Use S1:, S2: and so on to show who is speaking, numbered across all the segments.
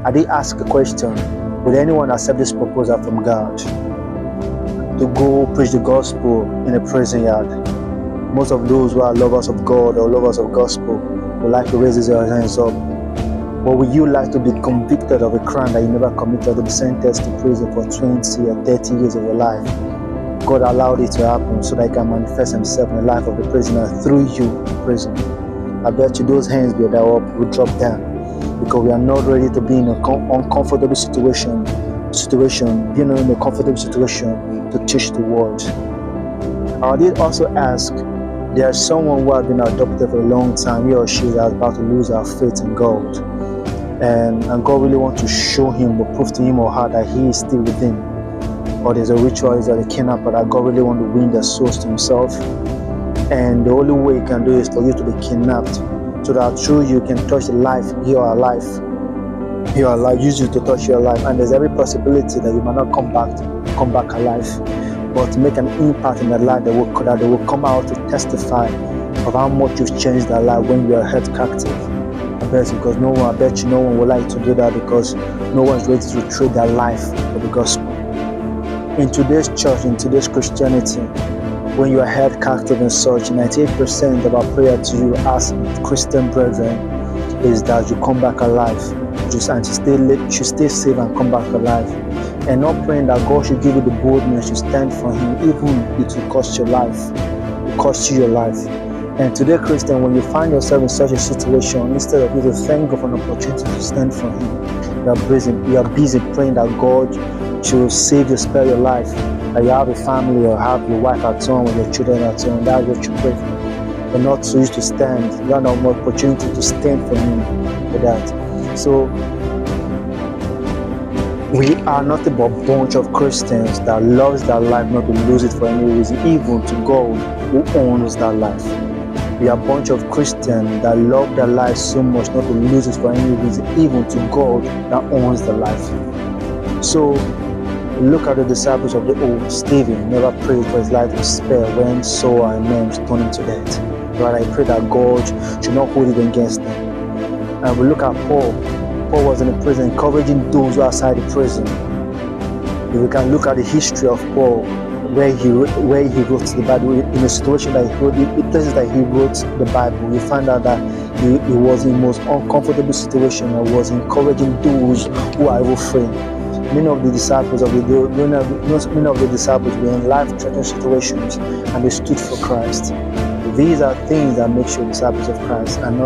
S1: I did ask a question: would anyone accept this proposal from God to go preach the gospel in a prison yard? Most of those who are lovers of God or lovers of gospel would like to raise their hands up. But would you like to be convicted of a crime that you never committed, to be sentenced to prison for 20 or 30 years of your life? God allowed it to happen so that He can manifest Himself in the life of the prisoner through you in prison. I bet you those hands that are up will drop down, because we are not ready to be in an uncomfortable situation, being in a comfortable situation to teach the word. I did also ask, there's someone who has been adopted for a long time, he or she is about to lose her faith in God. And God really wants to show him or prove to him or her that He is still with him. Or there's a ritualist or a kidnapper that God really wants to win their souls to Himself. And the only way He can do is for you to be kidnapped, so that through you can touch the life, your life, use you to touch your life. And there's every possibility that you might not come back alive, but to make an impact in their life, that they will come out to testify of how much you've changed their life when you are held captive. I bet you no one would like to do that, because no one is ready to trade their life for the gospel. In today's church, in today's Christianity, when you are held captive and such, 98% of our prayer to you as Christian brethren is that you come back alive, and you stay safe and come back alive, and not praying that God should give you the boldness to stand for Him, even if it will cost your life, it will cost you your life. And today, Christian, when you find yourself in such a situation, instead of you to thank God for an opportunity to stand for Him, you are busy praying that God should save you, spare your life, that you have a family or have your wife at home or your children at home. That's what you pray for, and not to use to stand. You have no more opportunity to stand for Him for that. So we are not a bunch of Christians that loves their life not to lose it for any reason, even to God who owns that life. We are a bunch of Christians that love their life so much not to lose it for any reason, even to God that owns the life. So look at the disciples of the old. Stephen never prayed for his life to spare when Saul and men stoned him to death. Rather, he prayed that God should not hold it against them. And we look at Paul. Paul was in a prison, encouraging those who are outside the prison. If we can look at the history of Paul, where he wrote the Bible, in a situation that he wrote, the places that he wrote the Bible, we find out that he was in the most uncomfortable situation and was encouraging those who are evil-free. Many of the disciples were in life-threatening situations, and they stood for Christ. These are things that make you disciples of Christ, and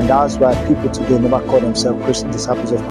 S1: that's why people today never call themselves Christian disciples of Christ.